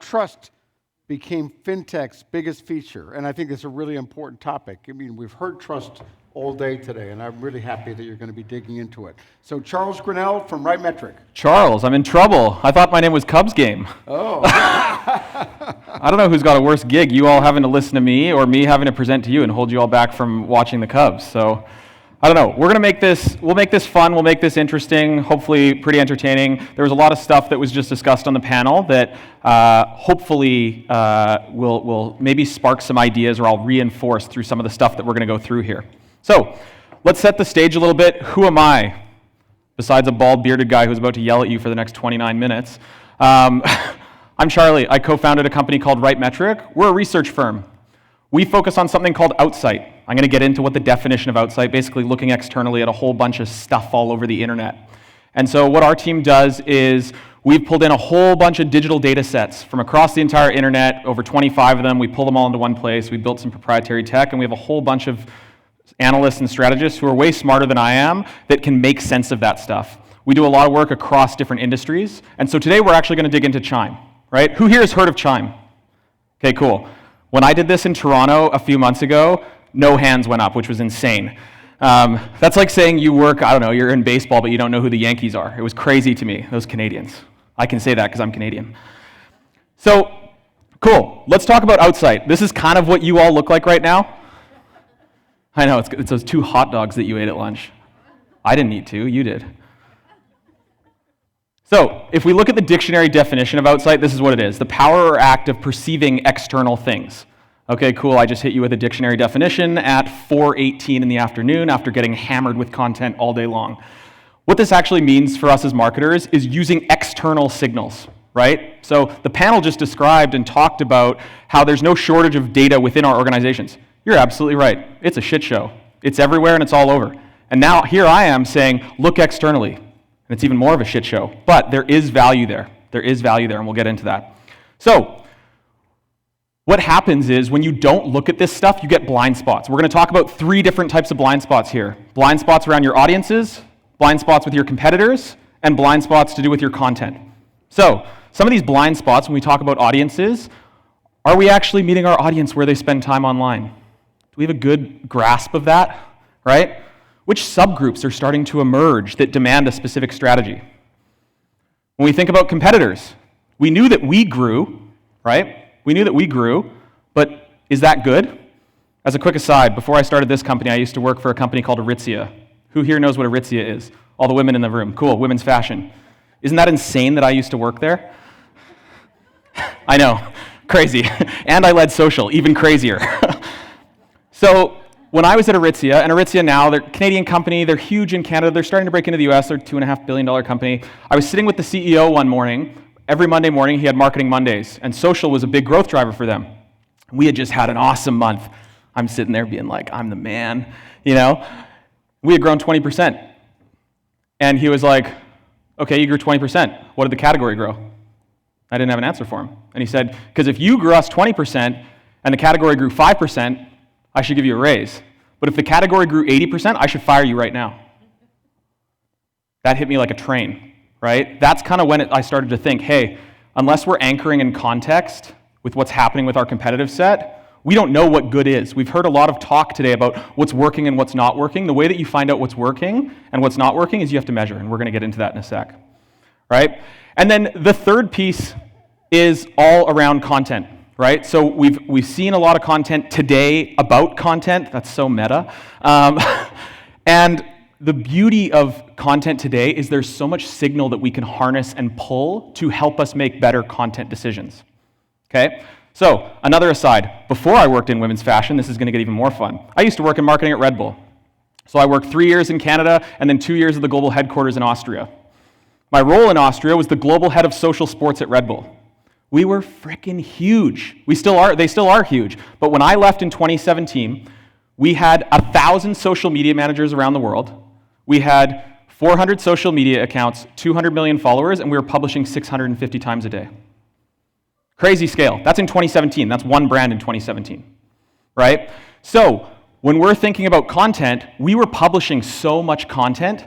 Trust became Fintech's biggest feature, and I think it's a really important topic. I mean, we've heard trust all day today, and I'm really happy that you're going to be digging into it. So Charles Grinnell from Metric. Charles, I'm in trouble. I thought my name was Cubs Game. Oh. I don't know who's got a worse gig, you all having to listen to me or me having to present to you and hold you all back from watching the Cubs. So I don't know. We're going to make this, we'll make this fun, we'll make this interesting, hopefully pretty entertaining. There was a lot of stuff that was just discussed on the panel that hopefully will maybe spark some ideas, or I'll reinforce through some of the stuff that we're going to go through here. So let's set the stage a little bit. Who am I? Besides a bald bearded guy who's about to yell at you for the next 29 minutes. I'm Charlie. I co-founded a company called Metric. We're a research firm. We focus on something called Outsight. I'm going to get into what the definition of Outsight, basically looking externally at a whole bunch of stuff all over the internet. And so what our team does is we've pulled in a whole bunch of digital data sets from across the entire internet, over 25 of them. We pull them all into one place. We built some proprietary tech, and we have a whole bunch of analysts and strategists who are way smarter than I am that can make sense of that stuff. We do a lot of work across different industries. And so today we're actually going to dig into Chime, right? Who here has heard of Chime? Okay, cool. When I did this in Toronto a few months ago, no hands went up, which was insane. That's like saying you work, I don't know, you're in baseball, but you don't know who the Yankees are. It was crazy to me, those Canadians. I can say that because I'm Canadian. So, cool. Let's talk about Outsight. This is kind of what you all look like right now. I know, it's those 2 hot dogs that you ate at lunch. I didn't eat 2, you did. So, if we look at the dictionary definition of Outsight, this is what it is: the power or act of perceiving external things. Okay, cool, I just hit you with a dictionary definition at 4:18 in the afternoon after getting hammered with content all day long. What this actually means for us as marketers is using external signals, right? So the panel just described and talked about how there's no shortage of data within our organizations. You're absolutely right. It's a shit show. It's everywhere and it's all over. And now here I am saying, look externally. And it's even more of a shit show. But there is value there. There is value there, and we'll get into that. So, what happens is when you don't look at this stuff, you get blind spots. We're going to talk about 3 different types of blind spots here. Blind spots around your audiences, blind spots with your competitors, and blind spots to do with your content. So, some of these blind spots, when we talk about audiences, are we actually meeting our audience where they spend time online? Do we have a good grasp of that, right? Which subgroups are starting to emerge that demand a specific strategy? When we think about competitors, we knew that we grew, right? We knew that we grew, but is that good? As a quick aside, before I started this company, I used to work for a company called Aritzia. Who here knows what Aritzia is? All the women in the room. Cool, women's fashion. Isn't that insane that I used to work there? I know, crazy. And I led social, even crazier. So when I was at Aritzia, and Aritzia now, they're a Canadian company, they're huge in Canada, they're starting to break into the US, they're a $2.5 billion company. I was sitting with the CEO one morning. Every Monday morning, he had Marketing Mondays, and social was a big growth driver for them. We had just had an awesome month. I'm sitting there being like, I'm the man, you know? We had grown 20%. And he was like, okay, you grew 20%. What did the category grow? I didn't have an answer for him. And he said, because if you grew us 20% and the category grew 5%, I should give you a raise. But if the category grew 80%, I should fire you right now. That hit me like a train, right? That's kind of when I started to think, hey, unless we're anchoring in context with what's happening with our competitive set, we don't know what good is. We've heard a lot of talk today about what's working and what's not working. The way that you find out what's working and what's not working is you have to measure, and we're going to get into that in a sec, right? And then the third piece is all around content. Right? So we've seen a lot of content today about content. That's so meta. And the beauty of content today is there's so much signal that we can harness and pull to help us make better content decisions. Okay? So another aside, before I worked in women's fashion, this is going to get even more fun. I used to work in marketing at Red Bull. So I worked 3 years in Canada and then 2 years at the global headquarters in Austria. My role in Austria was the global head of social sports at Red Bull. We were freaking huge. We still are, they still are huge. But when I left in 2017, we had 1,000 social media managers around the world. We had 400 social media accounts, 200 million followers, and we were publishing 650 times a day. Crazy scale. That's in 2017. That's one brand in 2017, right? So when we're thinking about content, we were publishing so much content,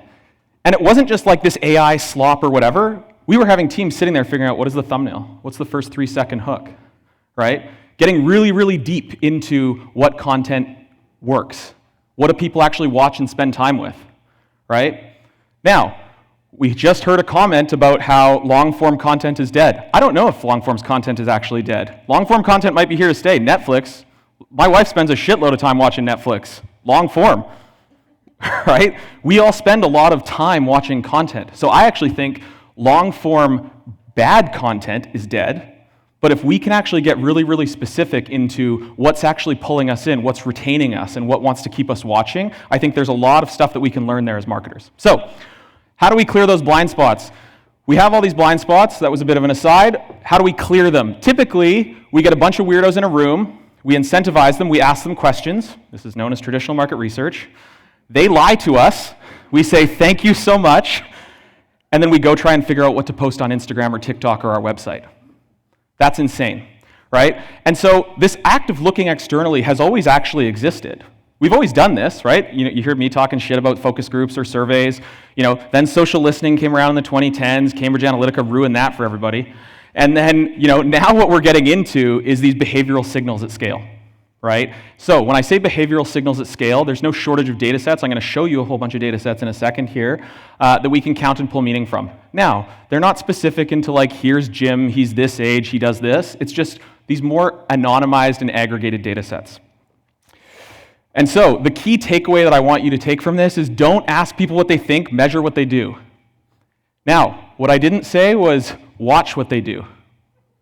and it wasn't just like this AI slop or whatever. we were having teams sitting there figuring out what is the thumbnail, what's the first 3-second hook, right? Getting really, really deep into what content works. What do people actually watch and spend time with, right? Now, we just heard a comment about how long-form content is dead. I don't know if long-form content is actually dead. Long-form content might be here to stay. Netflix, my wife spends a shitload of time watching Netflix. Long-form, right? We all spend a lot of time watching content. So I actually think long-form bad content is dead. But if we can actually get really, really specific into what's actually pulling us in, what's retaining us, and what wants to keep us watching, I think there's a lot of stuff that we can learn there as marketers. So, how do we clear those blind spots? We have all these blind spots. That was a bit of an aside. How do we clear them? Typically, we get a bunch of weirdos in a room. We incentivize them. We ask them questions. This is known as traditional market research. They lie to us. We say, thank you so much. And then we go try and figure out what to post on Instagram or TikTok or our website. That's insane, right? And so this act of looking externally has always actually existed. We've always done this, right? You heard me talking shit about focus groups or surveys. Then social listening came around in the 2010s. Cambridge Analytica ruined that for everybody. And then, now what we're getting into is these behavioral signals at scale, right? So when I say behavioral signals at scale, there's no shortage of data sets. I'm going to show you a whole bunch of data sets in a second here that we can count and pull meaning from. Now, they're not specific into here's Jim, he's this age, he does this. It's just these more anonymized and aggregated data sets. And so the key takeaway that I want you to take from this is don't ask people what they think, measure what they do. Now, what I didn't say was watch what they do.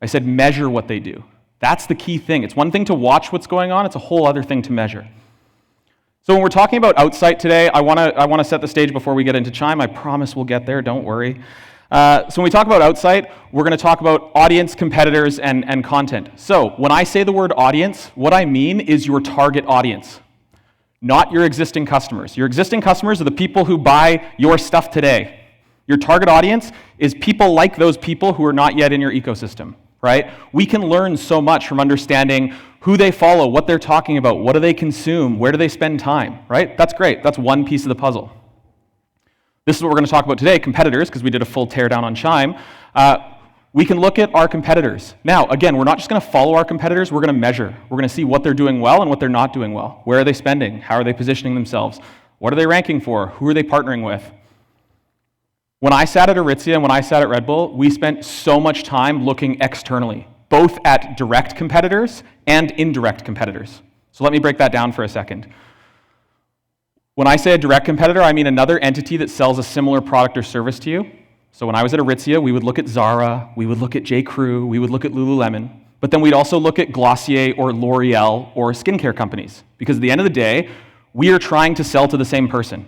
I said measure what they do. That's the key thing. It's one thing to watch what's going on, it's a whole other thing to measure. So when we're talking about Outsight today, I want to set the stage before we get into Chime. I promise we'll get there, don't worry. So when we talk about Outsight, we're going to talk about audience, competitors, and content. So when I say the word audience, what I mean is your target audience, not your existing customers. Your existing customers are the people who buy your stuff today. Your target audience is people like those people who are not yet in your ecosystem, right? We can learn so much from understanding who they follow, what they're talking about, what do they consume, where do they spend time, right? That's great. That's one piece of the puzzle. This is what we're going to talk about today, competitors, because we did a full teardown on Chime. We can look at our competitors. Now, again, we're not just going to follow our competitors, we're going to measure. We're going to see what they're doing well and what they're not doing well. Where are they spending? How are they positioning themselves? What are they ranking for? Who are they partnering with? When I sat at Aritzia and when I sat at Red Bull, we spent so much time looking externally, both at direct competitors and indirect competitors. So let me break that down for a second. When I say a direct competitor, I mean another entity that sells a similar product or service to you. So when I was at Aritzia, we would look at Zara, we would look at J.Crew, we would look at Lululemon, but then we'd also look at Glossier or L'Oreal or skincare companies. Because at the end of the day, we are trying to sell to the same person.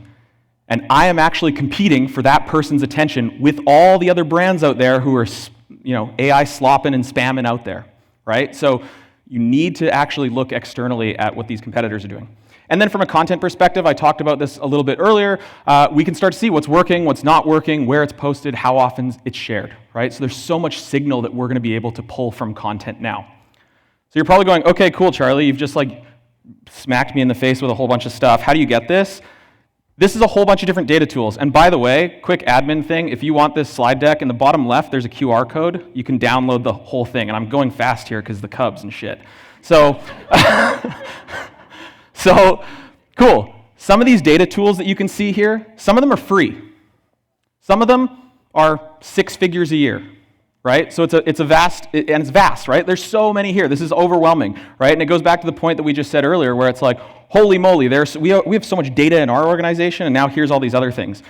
And I am actually competing for that person's attention with all the other brands out there who are, AI slopping and spamming out there, right? So you need to actually look externally at what these competitors are doing. And then from a content perspective, I talked about this a little bit earlier, we can start to see what's working, what's not working, where it's posted, how often it's shared, right? So there's so much signal that we're going to be able to pull from content now. So you're probably going, okay, cool, Charlie, you've just smacked me in the face with a whole bunch of stuff. How do you get this? This is a whole bunch of different data tools. And by the way, quick admin thing, if you want this slide deck, in the bottom left, there's a QR code. You can download the whole thing. And I'm going fast here because the Cubs and shit. So, cool. Some of these data tools that you can see here, some of them are free. Some of them are 6 figures a year, right? So it's vast, right? There's so many here. This is overwhelming, right? And it goes back to the point that we just said earlier where it's like, holy moly, we have so much data in our organization, and now here's all these other things.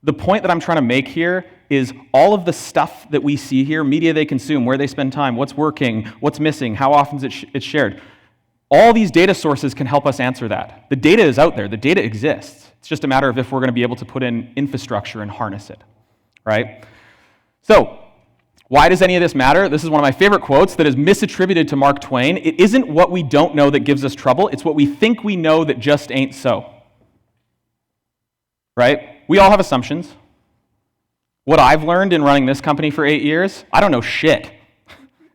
The point that I'm trying to make here is all of the stuff that we see here, media they consume, where they spend time, what's working, what's missing, how often it's shared. All these data sources can help us answer that. The data is out there. The data exists. It's just a matter of if we're going to be able to put in infrastructure and harness it, right? So, why does any of this matter? This is one of my favorite quotes that is misattributed to Mark Twain. It isn't what we don't know that gives us trouble. It's what we think we know that just ain't so. Right? We all have assumptions. What I've learned in running this company for 8 years, I don't know shit.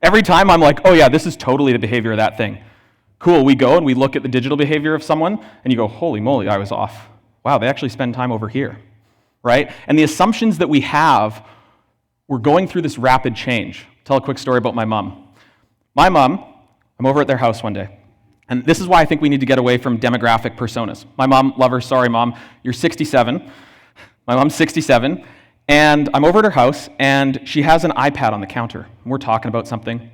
Every time I'm like, oh yeah, this is totally the behavior of that thing. Cool, we go and we look at the digital behavior of someone, and you go, holy moly, I was off. Wow, they actually spend time over here. Right? And the assumptions that we have, we're going through this rapid change. Tell a quick story about my mom. My mom, I'm over at their house one day, and this is why I think we need to get away from demographic personas. My mom, love her, sorry mom, you're 67. My mom's 67, and I'm over at her house, and she has an iPad on the counter. We're talking about something,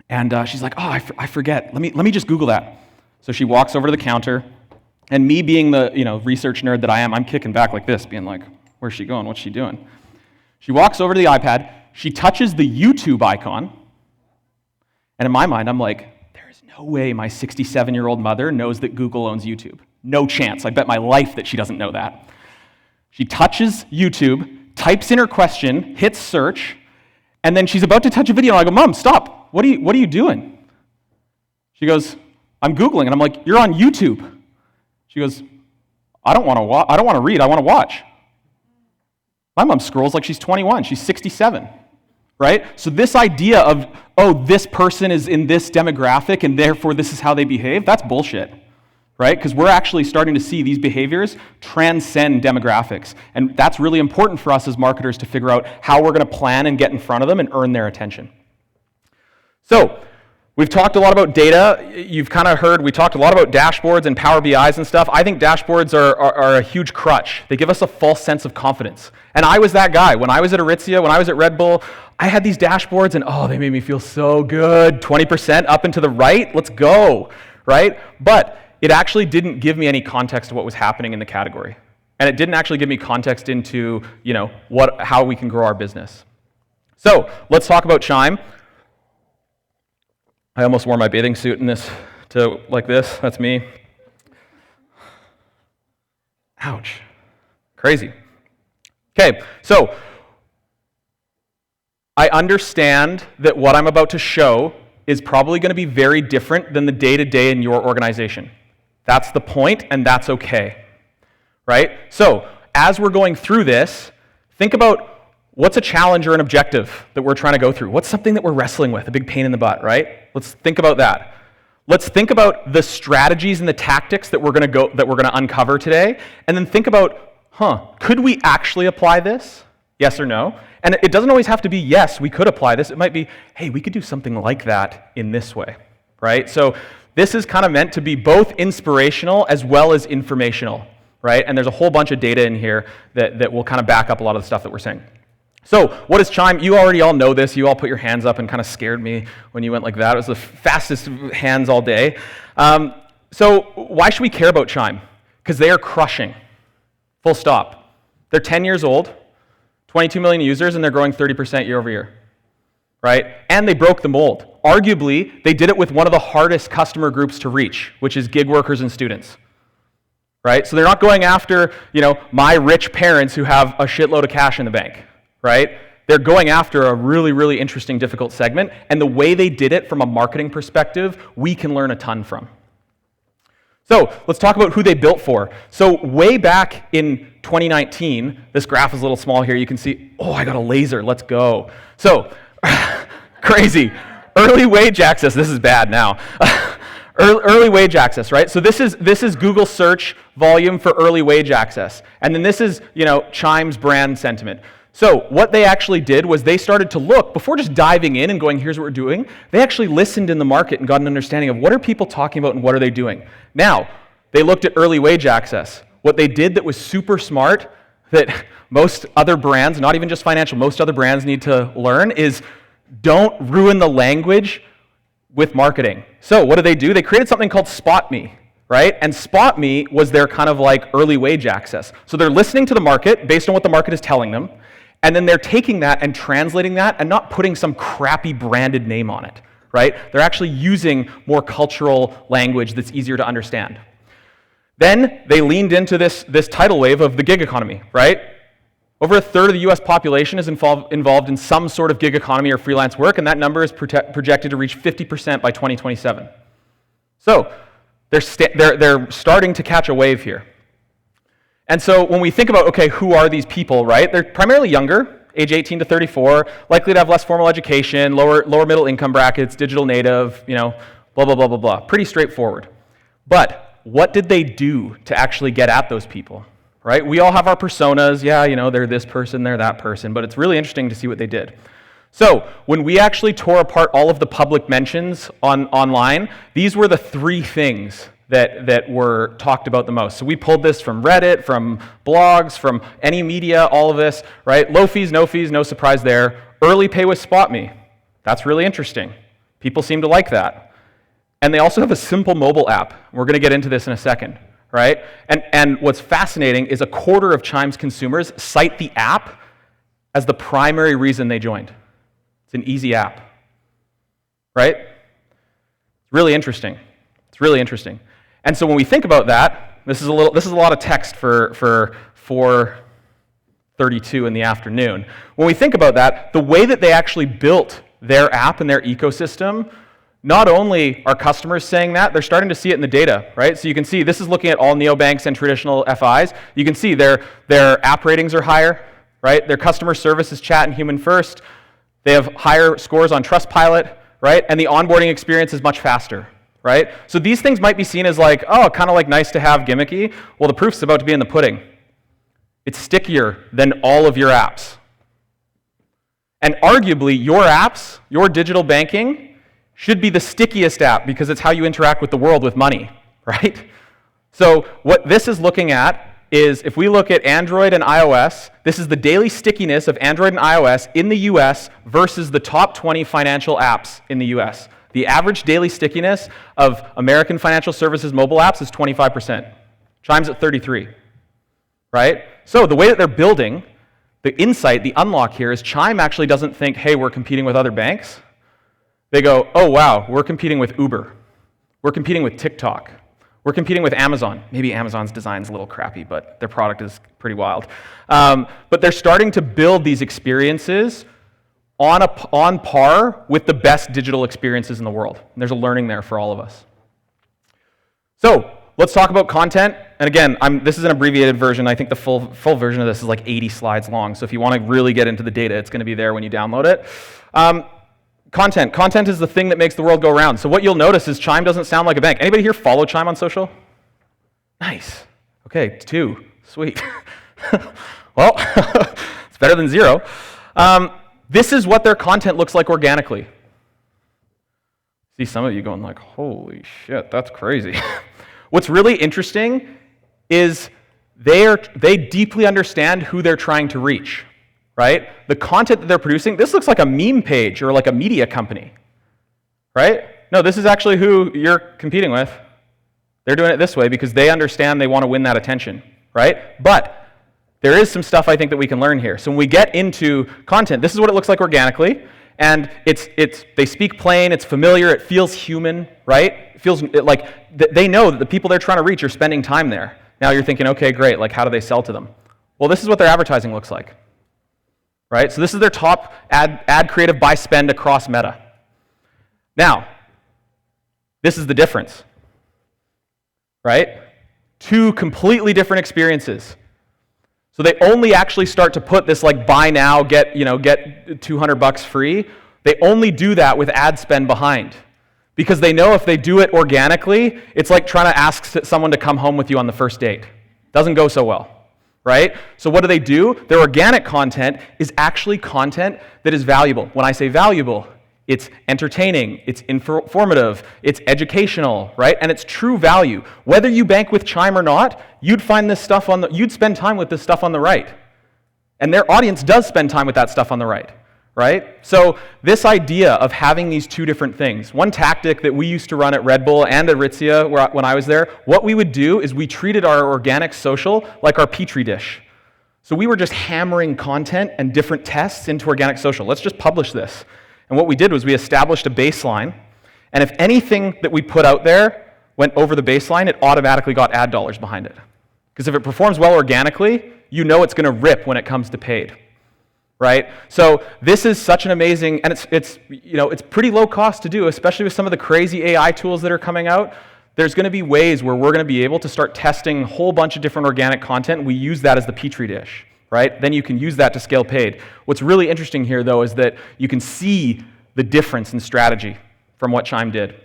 and she's like, oh, I forget. Let me just Google that. So she walks over to the counter, and me being the research nerd that I am, I'm kicking back like this, being like, where's she going? What's she doing? She walks over to the iPad, she touches the YouTube icon, and in my mind, I'm like, there is no way my 67-year-old mother knows that Google owns YouTube. No chance. I bet my life that she doesn't know that. She touches YouTube, types in her question, hits search, and then she's about to touch a video, and I go, Mom, stop. What are you doing? She goes, I'm Googling, and I'm like, you're on YouTube. She goes, I don't want to read, I want to watch. My mom scrolls like she's 21, she's 67, right? So this idea of, oh, this person is in this demographic and therefore this is how they behave, that's bullshit, right? Because we're actually starting to see these behaviors transcend demographics. And that's really important for us as marketers to figure out how we're going to plan and get in front of them and earn their attention. So, we've talked a lot about data. You've kind of heard, we talked a lot about dashboards and Power BIs and stuff. I think dashboards are a huge crutch. They give us a false sense of confidence. And I was that guy. When I was at Aritzia, when I was at Red Bull, I had these dashboards and they made me feel so good. 20% up and to the right, let's go, right? But it actually didn't give me any context to what was happening in the category. And it didn't actually give me context into, how we can grow our business. So, let's talk about Chime. I almost wore my bathing suit in this to like this. That's me. Ouch. Crazy. Okay, so I understand that what I'm about to show is probably going to be very different than the day-to-day in your organization. That's the point, and that's okay. Right? So, as we're going through this, think about what's a challenge or an objective that we're trying to go through? What's something that we're wrestling with, a big pain in the butt, right? Let's think about that. Let's think about the strategies and the tactics that we're going to uncover today, and then think about, could we actually apply this? Yes or no? And it doesn't always have to be, yes, we could apply this. It might be, hey, we could do something like that in this way, right? So this is kind of meant to be both inspirational as well as informational, right? And there's a whole bunch of data in here that will kind of back up a lot of the stuff that we're saying. So, what is Chime? You already all know this. You all put your hands up and kind of scared me when you went like that. It was the fastest hands all day. So, why should we care about Chime? Because they are crushing. Full stop. They're 10 years old, 22 million users, and they're growing 30% year over year. Right? And they broke the mold. Arguably, they did it with one of the hardest customer groups to reach, which is gig workers and students. Right? So, they're not going after, my rich parents who have a shitload of cash in the bank. Right? They're going after a really, really interesting, difficult segment, and the way they did it from a marketing perspective, we can learn a ton from. So let's talk about who they built for. So way back in 2019, this graph is a little small here, you can see, I got a laser, let's go. So, crazy. Early wage access, this is bad now. Early wage access, right? So this is Google search volume for early wage access. And then this is, Chime's brand sentiment. So what they actually did was they started to look, before just diving in and going, here's what we're doing, they actually listened in the market and got an understanding of what are people talking about and what are they doing. Now, they looked at early wage access. What they did that was super smart, that most other brands, not even just financial, most other brands need to learn is don't ruin the language with marketing. So what do? They created something called Spot Me. Right? And Spot Me was their kind of like early wage access. So they're listening to the market based on what the market is telling them, and then they're taking that and translating that and not putting some crappy branded name on it, right? They're actually using more cultural language that's easier to understand. Then they leaned into this tidal wave of the gig economy, right? Over a third of the US population is involved in some sort of gig economy or freelance work, and that number is projected to reach 50% by 2027. So they're starting to catch a wave here. And so when we think about, okay, who are these people, right? They're primarily younger, age 18 to 34, likely to have less formal education, lower middle income brackets, digital native, blah, blah, blah, blah, blah. Pretty straightforward. But what did they do to actually get at those people, right? We all have our personas. Yeah, they're this person, they're that person, but it's really interesting to see what they did. So when we actually tore apart all of the public mentions online, these were the 3 things that were talked about the most. So we pulled this from Reddit, from blogs, from any media, all of this, right? Low fees, no surprise there. Early pay with SpotMe. That's really interesting. People seem to like that. And they also have a simple mobile app. We're going to get into this in a second, right? And what's fascinating is 1/4 of Chime's consumers cite the app as the primary reason they joined. It's an easy app, right? It's really interesting. It's really interesting. And so when we think about that, this is a lot of text for 4:32 in the afternoon. When we think about that, the way that they actually built their app and their ecosystem, not only are customers saying that, they're starting to see it in the data, right? So you can see this is looking at all neobanks and traditional FIs. You can see their app ratings are higher, right? Their customer service is chat and human first. They have higher scores on Trustpilot, right? And the onboarding experience is much faster, right? So these things might be seen as like, oh, kind of like nice to have, gimmicky. Well, the proof's about to be in the pudding. It's stickier than all of your apps. And arguably, your apps, your digital banking, should be the stickiest app because it's how you interact with the world with money, right? So what this is looking at is, if we look at Android and iOS, this is the daily stickiness of Android and iOS in the US versus the top 20 financial apps in the US. The average daily stickiness of American financial services mobile apps is 25%. Chime's at 33, right? So the way that they're building, the insight, the unlock here is Chime actually doesn't think, hey, we're competing with other banks. They go, oh, wow, we're competing with Uber. We're competing with TikTok. We're competing with Amazon. Maybe Amazon's design's a little crappy, but their product is pretty wild. But they're starting to build these experiences on par with the best digital experiences in the world. And there's a learning there for all of us. So let's talk about content. And again, this is an abbreviated version. I think the full version of this is like 80 slides long. So if you want to really get into the data, it's going to be there when you download it. Content. Content is the thing that makes the world go round. So what you'll notice is Chime doesn't sound like a bank. Anybody here follow Chime on social? Nice. Okay, 2. Sweet. Well, it's better than 0. This is what their content looks like organically. See some of you going like, holy shit, that's crazy. What's really interesting is they deeply understand who they're trying to reach. Right? The content that they're producing, this looks like a meme page or like a media company, right? No, this is actually who you're competing with. They're doing it this way because they understand they want to win that attention, right? But there is some stuff I think that we can learn here. So when we get into content, this is what it looks like organically, and they speak plain, it's familiar, it feels human, right? It feels like they know that the people they're trying to reach are spending time there. Now you're thinking, okay, great, like how do they sell to them? Well, this is what their advertising looks like. Right? So this is their top ad creative by spend across Meta. Now, this is the difference. Right? 2 completely different experiences. So they only actually start to put this like buy now, get $200 free. They only do that with ad spend behind. Because they know if they do it organically, it's like trying to ask someone to come home with you on the first date. Doesn't go so well. Right? So what do? Their organic content is actually content that is valuable. When I say valuable, it's entertaining, it's informative, it's educational, right? And it's true value. Whether you bank with Chime or not, you'd spend time with this stuff on the right. And their audience does spend time with that stuff on the right. Right? So this idea of having these 2 different things, one tactic that we used to run at Red Bull and at Aritzia when I was there, what we would do is we treated our organic social like our Petri dish. So we were just hammering content and different tests into organic social. Let's just publish this. And what we did was we established a baseline, and if anything that we put out there went over the baseline, it automatically got ad dollars behind it. Because if it performs well organically, you know it's going to rip when it comes to paid. Right? So this is such an amazing, and it's pretty low cost to do, especially with some of the crazy AI tools that are coming out. There's going to be ways where we're going to be able to start testing a whole bunch of different organic content. We use that as the Petri dish, right? Then you can use that to scale paid. What's really interesting here, though, is that you can see the difference in strategy from what Chime did.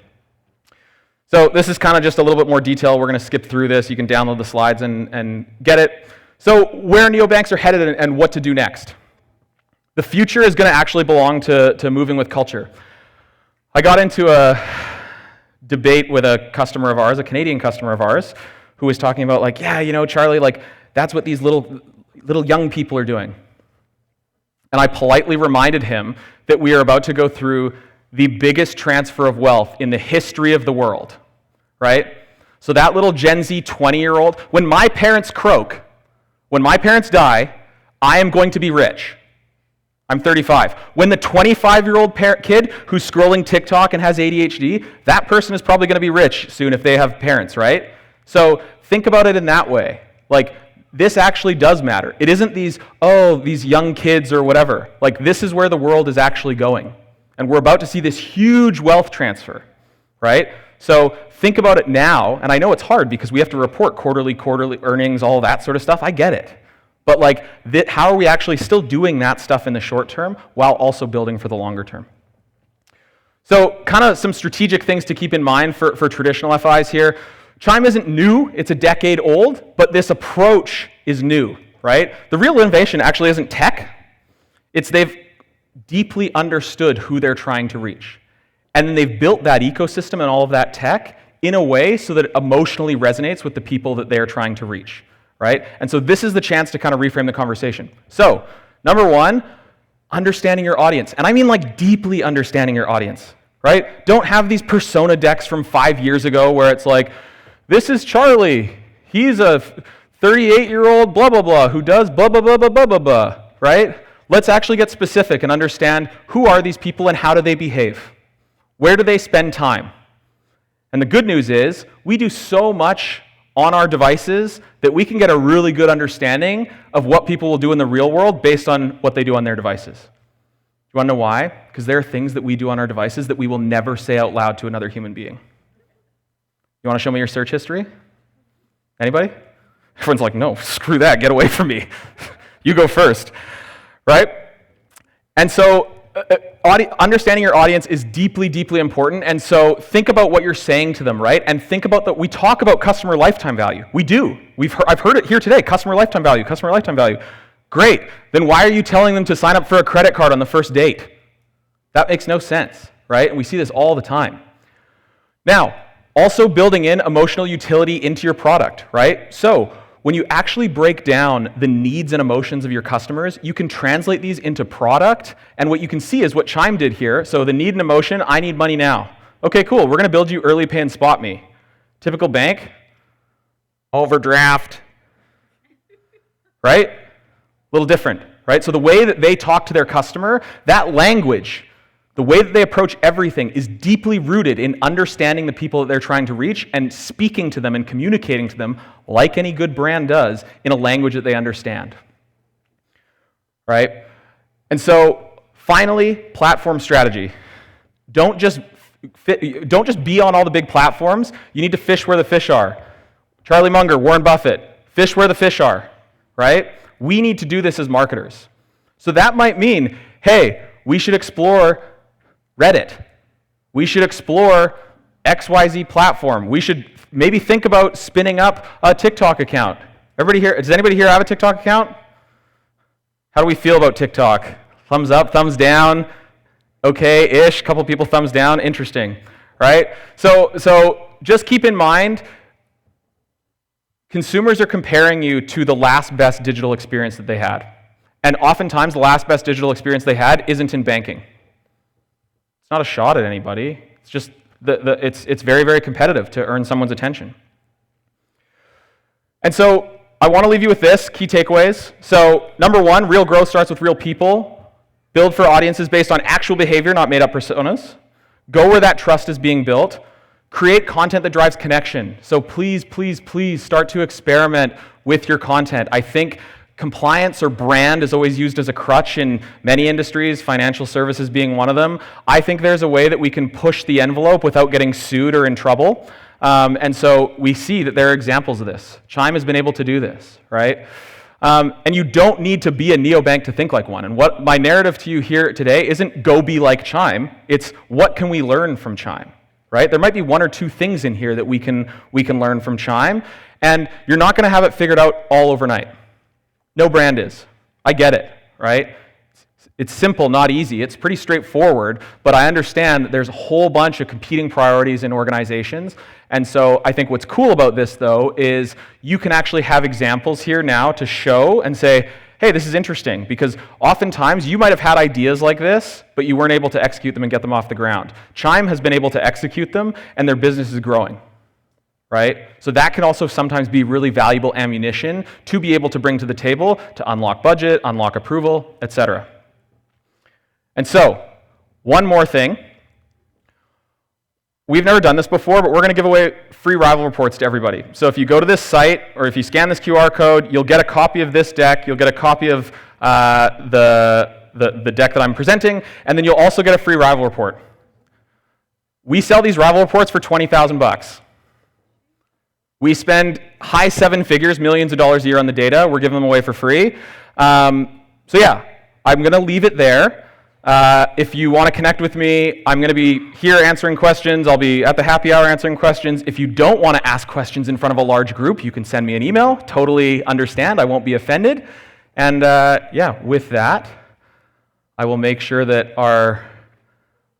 So this is kind of just a little bit more detail. We're going to skip through this. You can download the slides and get it. So where neobanks are headed and what to do next. The future is going to actually belong to moving with culture. I got into a debate with a customer of ours, a Canadian customer of ours, who was talking about like, yeah, you know, Charlie, like that's what these little young people are doing. And I politely reminded him that we are about to go through the biggest transfer of wealth in the history of the world, right? So that little Gen Z 20-year-old, when my parents croak, when my parents die, I am going to be rich. I'm 35. When the 25-year-old kid who's scrolling TikTok and has ADHD, that person is probably going to be rich soon if they have parents, right? So think about it in that way. Like, this actually does matter. It isn't these young kids or whatever. Like, this is where the world is actually going. And we're about to see this huge wealth transfer, right? So think about it now. And I know it's hard because we have to report quarterly earnings, all that sort of stuff. I get it. But like, how are we actually still doing that stuff in the short term while also building for the longer term? So kind of some strategic things to keep in mind for traditional FIs here. Chime isn't new, it's a decade old, but this approach is new, right? The real innovation actually isn't tech, it's they've deeply understood who they're trying to reach. And then they've built that ecosystem and all of that tech in a way so that it emotionally resonates with the people that they're trying to reach, right? And so this is the chance to kind of reframe the conversation. So, number one, understanding your audience. And I mean like deeply understanding your audience, right? Don't have these persona decks from 5 years ago where it's like, this is Charlie. He's a 38-year-old blah, blah, blah, who does blah, blah, blah, blah, blah, blah, blah, right? Let's actually get specific and understand who are these people and how do they behave? Where do they spend time? And the good news is, we do so much on our devices that we can get a really good understanding of what people will do in the real world based on what they do on their devices. You want to know why? Because there are things that we do on our devices that we will never say out loud to another human being. You want to show me your search history? Anybody? Everyone's like, no, screw that, get away from me. You go first, right? And so understanding your audience is deeply, deeply important. And so think about what you're saying to them, right? And think about that. We talk about customer lifetime value. We do. I've heard it here today, customer lifetime value, customer lifetime value. Great. Then why are you telling them to sign up for a credit card on the first date? That makes no sense, right? And we see this all the time. Now, also building in emotional utility into your product, right? So when you actually break down the needs and emotions of your customers, you can translate these into product, and what you can see is what Chime did here. So the need and emotion, I need money now. Okay, cool, we're gonna build you early pay and spot me. Typical bank, overdraft, right? A little different, right? So the way that they talk to their customer, that language, the way that they approach everything is deeply rooted in understanding the people that they're trying to reach and speaking to them and communicating to them like any good brand does in a language that they understand, right? And so finally, platform strategy. Don't just be on all the big platforms. You need to fish where the fish are. Charlie Munger, Warren Buffett, fish where the fish are, right? We need to do this as marketers. So that might mean, hey, we should explore Reddit. We should explore XYZ platform. We should maybe think about spinning up a TikTok account. Everybody here, does anybody here have a TikTok account? How do we feel about TikTok? Thumbs up, thumbs down, okay-ish, couple people thumbs down, interesting, right? So just keep in mind, consumers are comparing you to the last best digital experience that they had. And oftentimes the last best digital experience they had isn't in banking. It's not a shot at anybody. It's just it's very, very competitive to earn someone's attention. And so I want to leave you with this, key takeaways. So number one, real growth starts with real people. Build for audiences based on actual behavior, not made up personas. Go where that trust is being built. Create content that drives connection. So please, please, please start to experiment with your content. I think compliance or brand is always used as a crutch in many industries, financial services being one of them. I think there's a way that we can push the envelope without getting sued or in trouble. And so we see that there are examples of this. Chime has been able to do this, right? And you don't need to be a neobank to think like one. And what my narrative to you here today isn't go be like Chime. It's what can we learn from Chime, right? There might be one or two things in here that we can learn from Chime, and you're not going to have it figured out all overnight. No brand is. I get it, right? It's simple, not easy. It's pretty straightforward, but I understand that there's a whole bunch of competing priorities in organizations. And so I think what's cool about this, though, is you can actually have examples here now to show and say, hey, this is interesting, because oftentimes you might have had ideas like this, but you weren't able to execute them and get them off the ground. Chime has been able to execute them, and their business is growing, right? So that can also sometimes be really valuable ammunition to be able to bring to the table to unlock budget, unlock approval, etc. And so, one more thing. We've never done this before, but we're going to give away free rival reports to everybody. So if you go to this site, or if you scan this QR code, you'll get a copy of this deck, you'll get a copy of the deck that I'm presenting, and then you'll also get a free rival report. We sell these rival reports for $20,000. We spend high seven figures, millions of dollars a year on the data. We're giving them away for free. So yeah, I'm going to leave it there. If you want to connect with me, I'm going to be here answering questions. I'll be at the happy hour answering questions. If you don't want to ask questions in front of a large group, you can send me an email. Totally understand. I won't be offended. And yeah, with that, I will make sure that our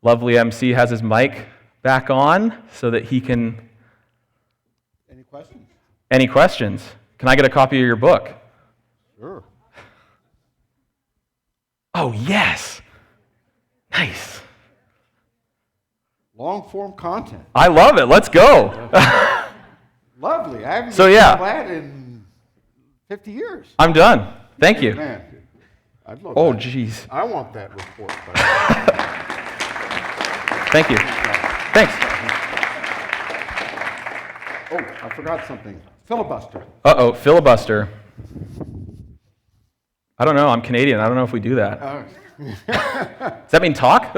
lovely MC has his mic back on so that he can... Any questions? Any questions? Can I get a copy of your book? Sure. Oh, yes. Nice. Long-form content. I love it. Let's go. Lovely. I haven't So, seen yeah. that in 50 years. I'm done. Thank you. Man, I'd love Oh, that. geez. I want that report. Thank you. Thanks. Oh, I forgot something. Filibuster. Uh-oh, filibuster. I don't know. I'm Canadian. I don't know if we do that. Does that mean talk?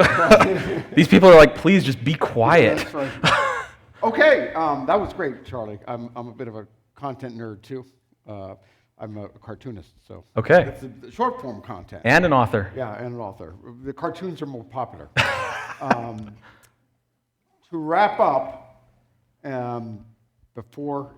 These people are like, please just be quiet. That's right. Okay, that was great, Charlie. I'm a bit of a content nerd too. I'm a cartoonist, so Okay. it's the short form content. And an author. Yeah, and an author. The cartoons are more popular. To wrap up, before